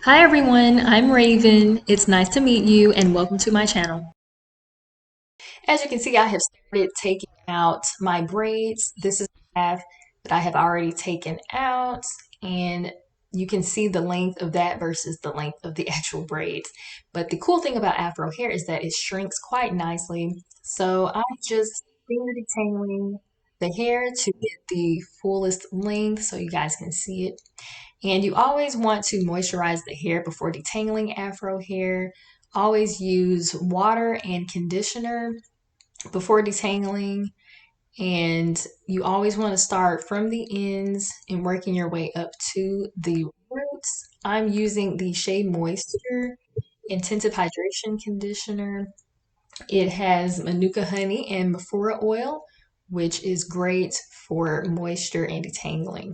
Hi everyone, I'm Raven. It's nice to meet you and welcome to my channel. As you can see, I have started taking out my braids. This is the half that I have already taken out, and you can see the length of that versus the length of the actual braids. But the cool thing about Afro hair is that it shrinks quite nicely. So I'm just finger detangling the hair to get the fullest length so you guys can see it. And you always want to moisturize the hair before detangling Afro hair. Always use water and conditioner before detangling. And you always want to start from the ends and working your way up to the roots. I'm using the Shea Moisture Intensive Hydration Conditioner. It has Manuka honey and Mafura oil, which is great for moisture and detangling.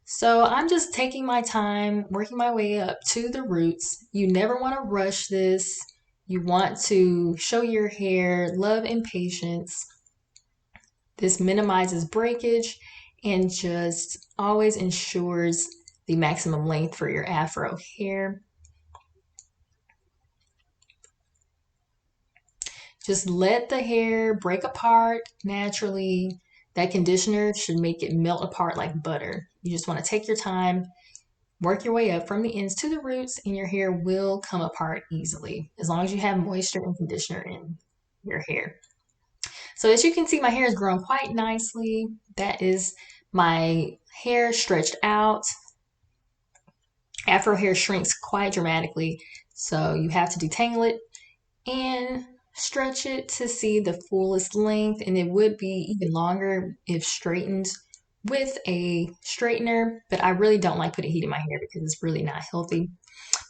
So I'm just taking my time, working my way up to the roots. You never want to rush this. You want to show your hair love and patience. This minimizes breakage and just always ensures the maximum length for your Afro hair. Just let the hair break apart naturally. That conditioner should make it melt apart like butter. You just want to take your time, work your way up from the ends to the roots, and your hair will come apart easily as long as you have moisture and conditioner in your hair. So as you can see, my hair has grown quite nicely. That is my hair stretched out. Afro hair shrinks quite dramatically, so you have to detangle it and stretch it to see the fullest length, and it would be even longer if straightened with a straightener, but I really don't like putting heat in my hair because it's really not healthy.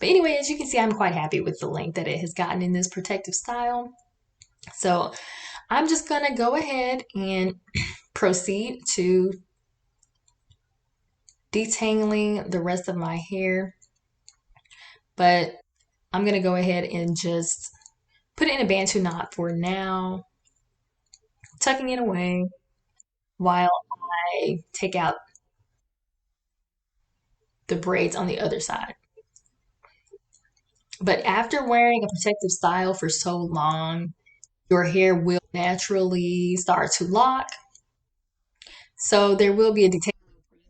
But anyway, as you can see, I'm quite happy with the length that it has gotten in this protective style. So I'm just gonna go ahead and proceed to detangling the rest of my hair, but I'm gonna go ahead and just put it in a Bantu knot for now, tucking it away while I take out the braids on the other side. But after wearing a protective style for so long, your hair will naturally start to lock. So there will be a detangling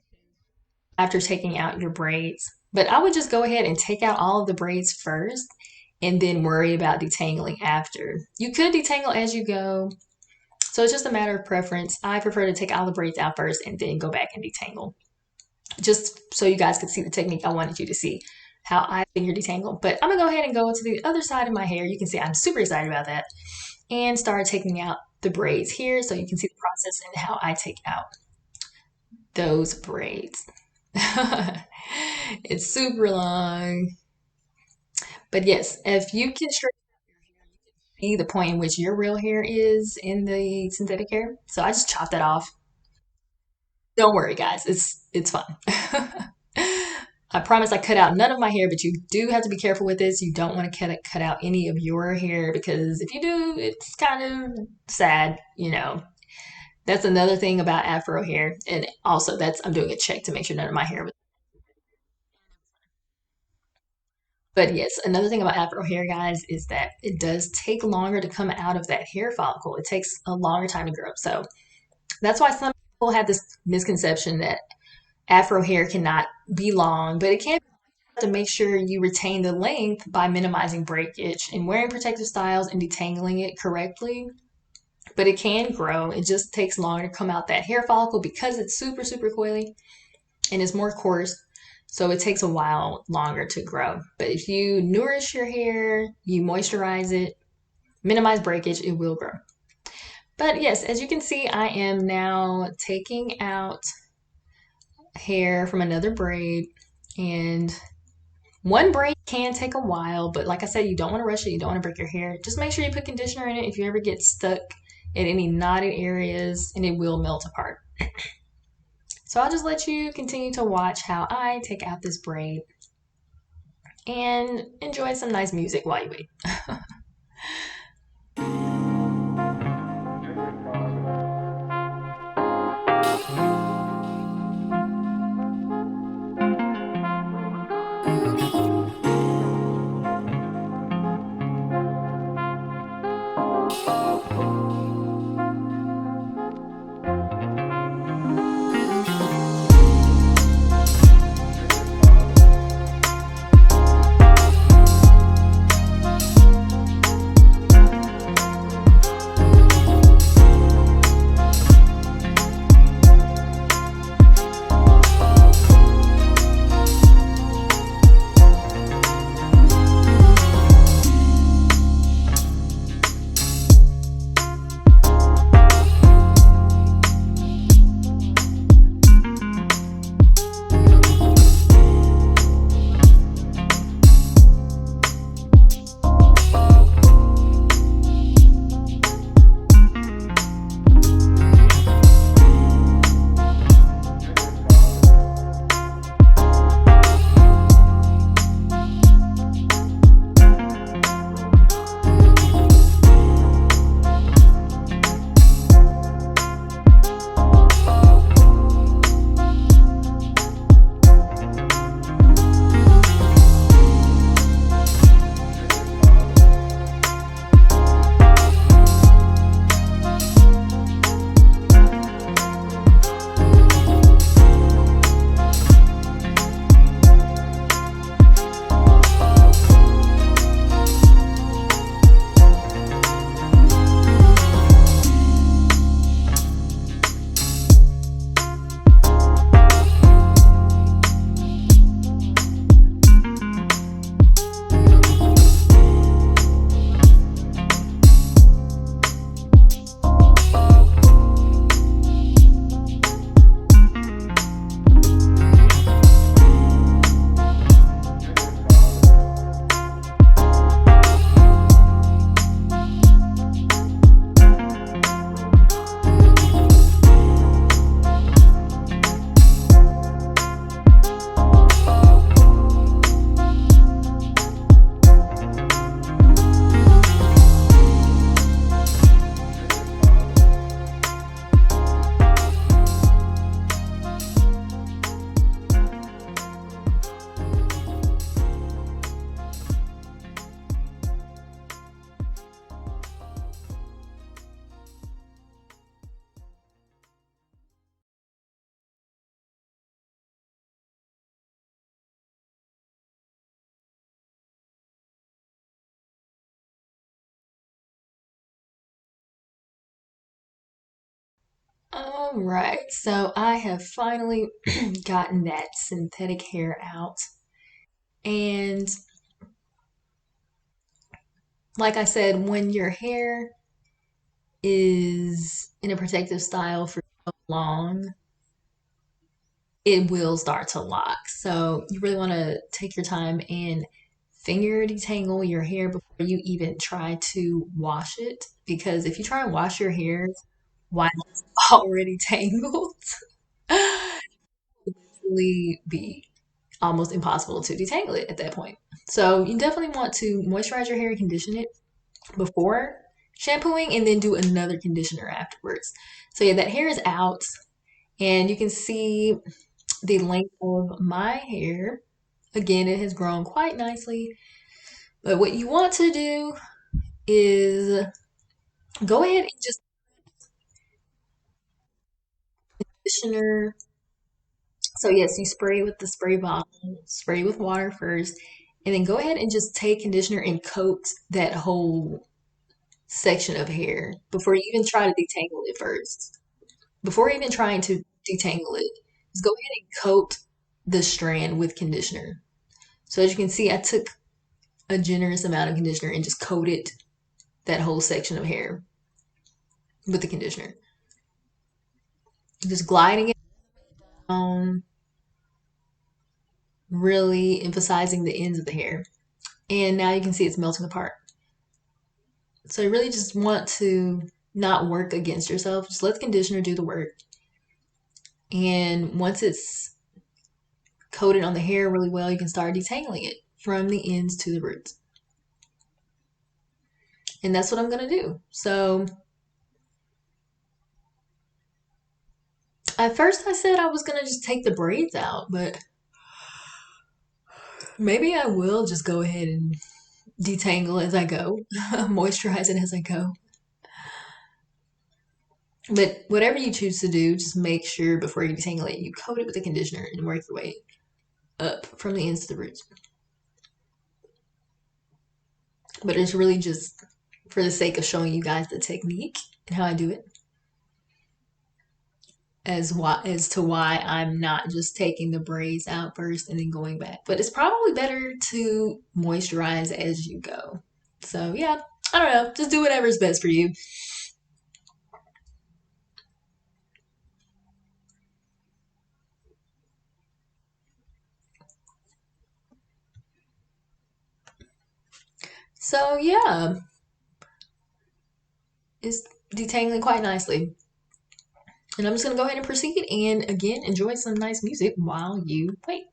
after taking out your braids. But I would just go ahead and take out all of the braids first and then worry about detangling after. You could detangle as you go. So it's just a matter of preference. I prefer to take all the braids out first and then go back and detangle. Just so you guys could see the technique I wanted you to see how I finger detangle. But I'm gonna go ahead and go to the other side of my hair. You can see I'm super excited about that. And start taking out the braids here so you can see the process and how I take out those braids. It's super long. But yes, if you can straighten see the point in which your real hair is in the synthetic hair. So I just chopped that off. Don't worry, guys. It's fun. I promise I cut out none of my hair, but you do have to be careful with this. You don't want to cut out any of your hair because if you do, it's kind of sad, you know. That's another thing about Afro hair. And also that's I'm doing a check to make sure none of my hair was. But yes, another thing about Afro hair, guys, is that it does take longer to come out of that hair follicle. It takes a longer time to grow up. So that's why some people have this misconception that Afro hair cannot be long, but it can to make sure you retain the length by minimizing breakage and wearing protective styles and detangling it correctly. But it can grow. It just takes longer to come out that hair follicle because it's super, super coily and it's more coarse. So it takes a while longer to grow. But if you nourish your hair, you moisturize it, minimize breakage, it will grow. But yes, as you can see, I am now taking out hair from another braid, and one braid can take a while, but like I said, you don't want to rush it. You don't want to break your hair. Just make sure you put conditioner in it if you ever get stuck in any knotted areas, and it will melt apart. So I'll just let you continue to watch how I take out this braid and enjoy some nice music while you wait. All right, so I have finally gotten that synthetic hair out. And like I said, when your hair is in a protective style for so long, it will start to lock. So you really want to take your time and finger detangle your hair before you even try to wash it. Because if you try and wash your hair while it's already tangled, it will really be almost impossible to detangle it at that point. So you definitely want to moisturize your hair and condition it before shampooing and then do another conditioner afterwards. So yeah, that hair is out and you can see the length of my hair. Again, it has grown quite nicely. But what you want to do is go ahead and just conditioner. So yes, you spray with the spray bottle, spray with water first, and then go ahead and just take conditioner and coat that whole section of hair before you even try to detangle it first. Before even trying to detangle it, just go ahead and coat the strand with conditioner. So as you can see, I took a generous amount of conditioner and just coated that whole section of hair with the conditioner. Just gliding it down, really emphasizing the ends of the hair. And now you can see it's melting apart. So you really just want to not work against yourself. Just let the conditioner do the work. And once it's coated on the hair really well, you can start detangling it from the ends to the roots. And that's what I'm going to do. So at first I said I was going to just take the braids out, but maybe I will just go ahead and detangle as I go, moisturize it as I go. But whatever you choose to do, just make sure before you detangle it, you coat it with the conditioner and work your way up from the ends to the roots. But it's really just for the sake of showing you guys the technique and how I do it, as to why I'm not just taking the braids out first and then going back. But it's probably better to moisturize as you go. So yeah, I don't know. Just do whatever's best for you. So yeah, it's detangling quite nicely. And I'm just gonna go ahead and proceed and again enjoy some nice music while you wait.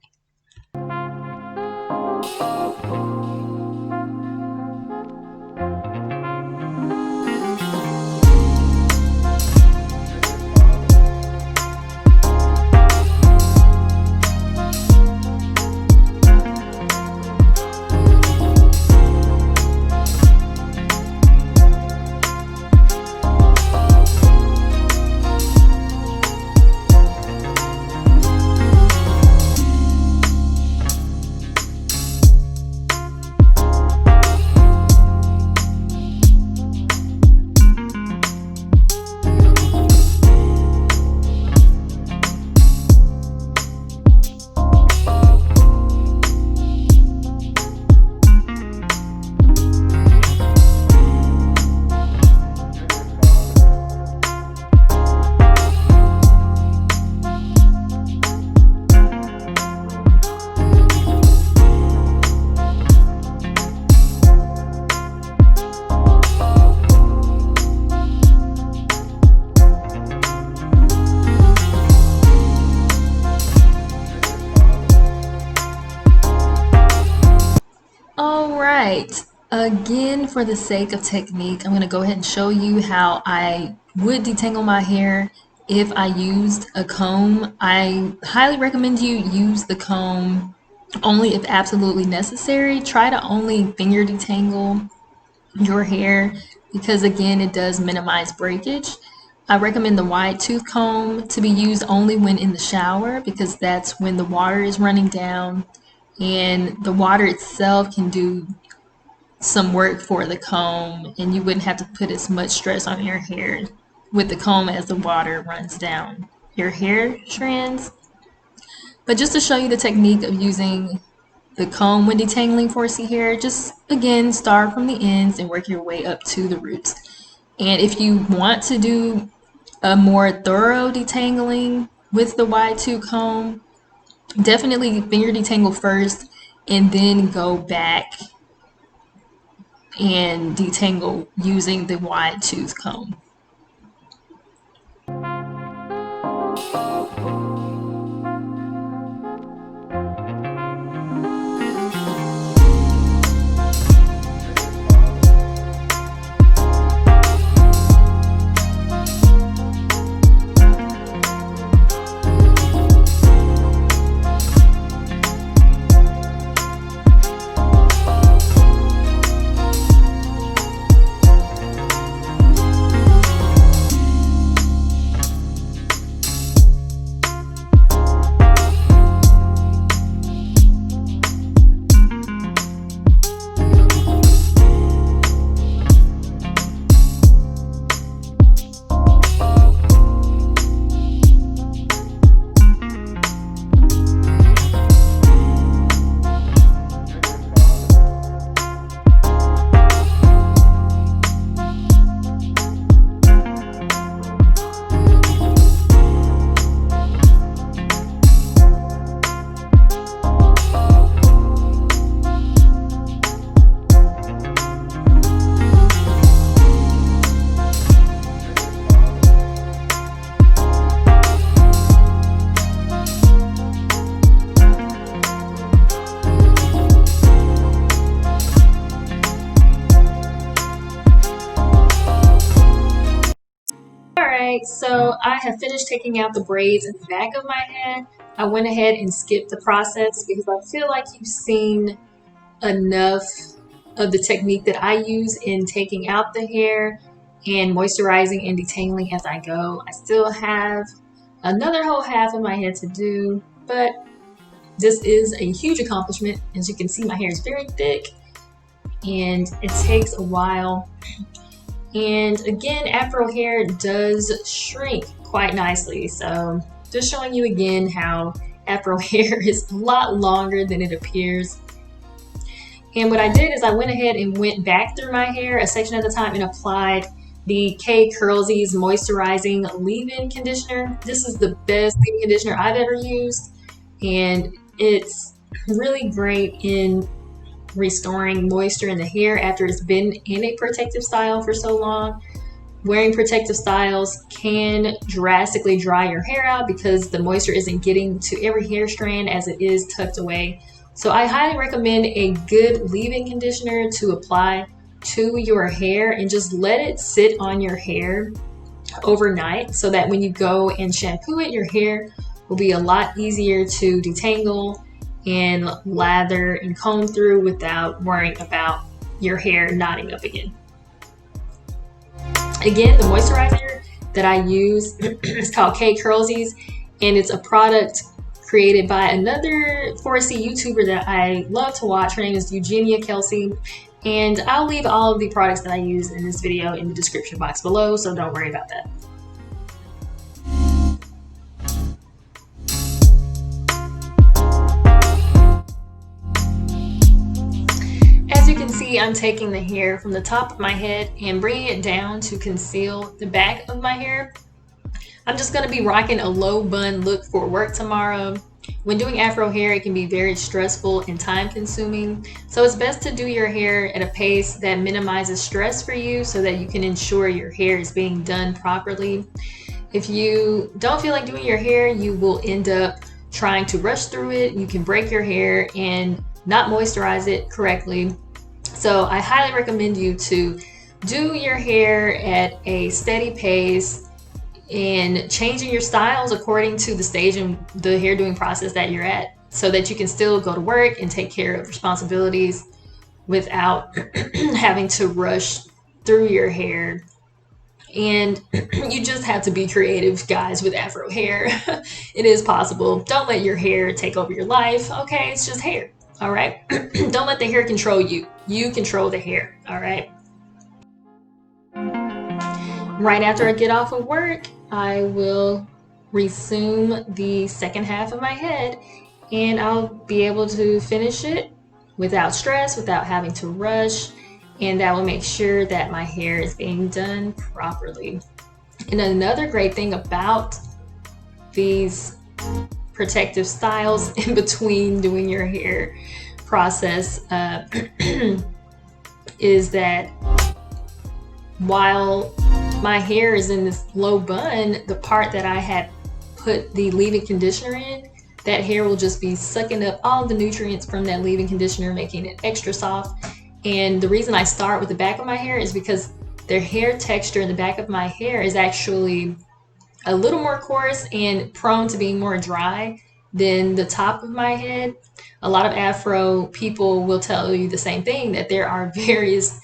All right. Again, for the sake of technique, I'm going to go ahead and show you how I would detangle my hair if I used a comb. I highly recommend you use the comb only if absolutely necessary. Try to only finger detangle your hair because, again, it does minimize breakage. I recommend the wide tooth comb to be used only when in the shower because that's when the water is running down and the water itself can do some work for the comb and you wouldn't have to put as much stress on your hair with the comb as the water runs down your hair strands. But just to show you the technique of using the comb when detangling 4C hair, just again start from the ends and work your way up to the roots. And if you want to do a more thorough detangling with the wide tooth comb, definitely finger detangle first and then go back and detangle using the wide tooth comb. Alright, so I have finished taking out the braids in the back of my head. I went ahead and skipped the process because I feel like you've seen enough of the technique that I use in taking out the hair and moisturizing and detangling as I go. I still have another whole half of my head to do, but this is a huge accomplishment. As you can see, my hair is very thick and it takes a while. And again, Afro hair does shrink quite nicely. So just showing you again how Afro hair is a lot longer than it appears. And what I did is I went ahead and went back through my hair a section at a time and applied the K-Curlsys Moisturizing Leave-In Conditioner. This is the best leave-in conditioner I've ever used. And it's really great in restoring moisture in the hair after it's been in a protective style for so long. Wearing protective styles can drastically dry your hair out because the moisture isn't getting to every hair strand as it is tucked away. So I highly recommend a good leave-in conditioner to apply to your hair and just let it sit on your hair overnight so that when you go and shampoo it, your hair will be a lot easier to detangle and lather and comb through without worrying about your hair knotting up again. Again, the moisturizer that I use is called K-Curlsys, and it's a product created by another 4C YouTuber that I love to watch. Her name is Eugenia Kelsey, and I'll leave all of the products that I use in this video in the description box below, so don't worry about that. As you can see, I'm taking the hair from the top of my head and bringing it down to conceal the back of my hair. I'm just going to be rocking a low bun look for work tomorrow. When doing Afro hair, it can be very stressful and time consuming. So it's best to do your hair at a pace that minimizes stress for you so that you can ensure your hair is being done properly. If you don't feel like doing your hair, you will end up trying to rush through it. You can break your hair and not moisturize it correctly. So I highly recommend you to do your hair at a steady pace and changing your styles according to the stage in the hair doing process that you're at so that you can still go to work and take care of responsibilities without having to rush through your hair. And you just have to be creative, guys, with Afro hair. It is possible. Don't let your hair take over your life. Okay, it's just hair. All right. Don't let the hair control you. You control the hair. All right. right after I get off of work, I will resume the second half of my head, and I'll be able to finish it without stress, without having to rush, and that will make sure that my hair is being done properly. And another great thing about these protective styles in between doing your hair process is that while my hair is in this low bun, the part that I had put the leave-in conditioner in, that hair will just be sucking up all the nutrients from that leave-in conditioner, making it extra soft. And the reason I start with the back of my hair is because the hair texture in the back of my hair is actually a little more coarse and prone to being more dry than the top of my head. A lot of Afro people will tell you the same thing, that there are various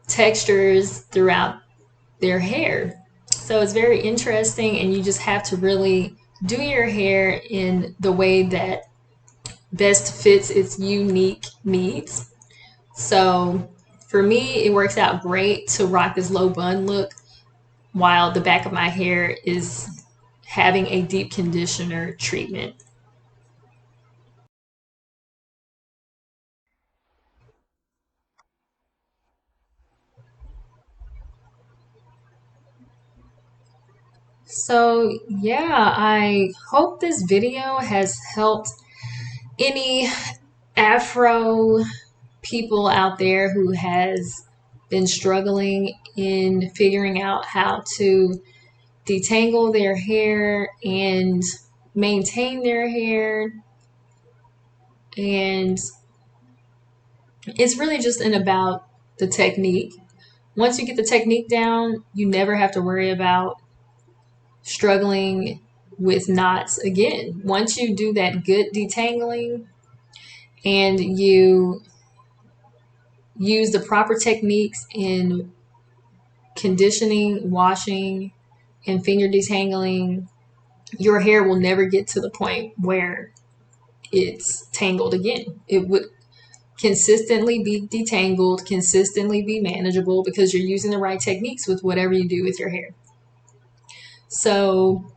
textures throughout their hair. So it's very interesting, and you just have to really do your hair in the way that best fits its unique needs. So for me, it works out great to rock this low bun look while the back of my hair is having a deep conditioner treatment. So yeah, I hope this video has helped any Afro people out there who has been struggling in figuring out how to detangle their hair and maintain their hair. And it's really just about the technique. Once you get the technique down, you never have to worry about struggling with knots again. Once you do that good detangling and you use the proper techniques in conditioning, washing, and finger detangling, your hair will never get to the point where it's tangled again. It would consistently be detangled, consistently be manageable, because you're using the right techniques with whatever you do with your hair. So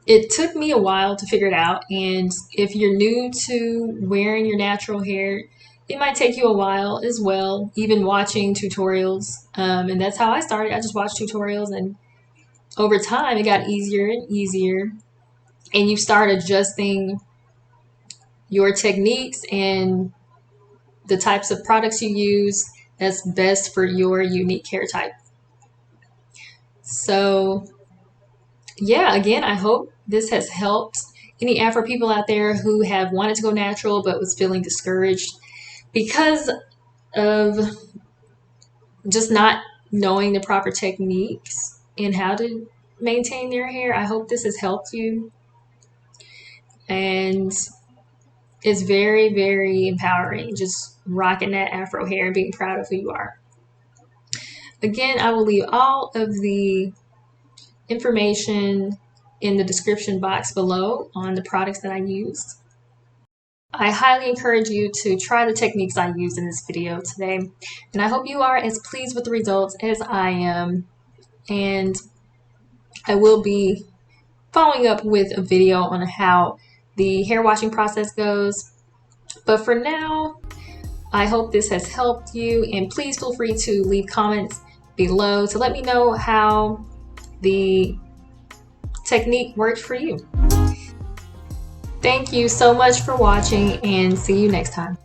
it took me a while to figure it out, and if you're new to wearing your natural hair, it might take you a while as well, even watching tutorials. And that's how I started. I just watched tutorials, and over time it got easier and easier, and you start adjusting your techniques and the types of products you use that's best for your unique hair type. So yeah, again, I hope this has helped any Afro people out there who have wanted to go natural but was feeling discouraged because of just not knowing the proper techniques and how to maintain their hair. I hope this has helped you, and it's very, very empowering just rocking that Afro hair and being proud of who you are. Again, I will leave all of the information in the description box below on the products that I used. I highly encourage you to try the techniques I used in this video today, and I hope you are as pleased with the results as I am. And I will be following up with a video on how the hair washing process goes. But for now, I hope this has helped you, and please feel free to leave comments below to let me know how the technique worked for you. Thank you so much for watching, and see you next time.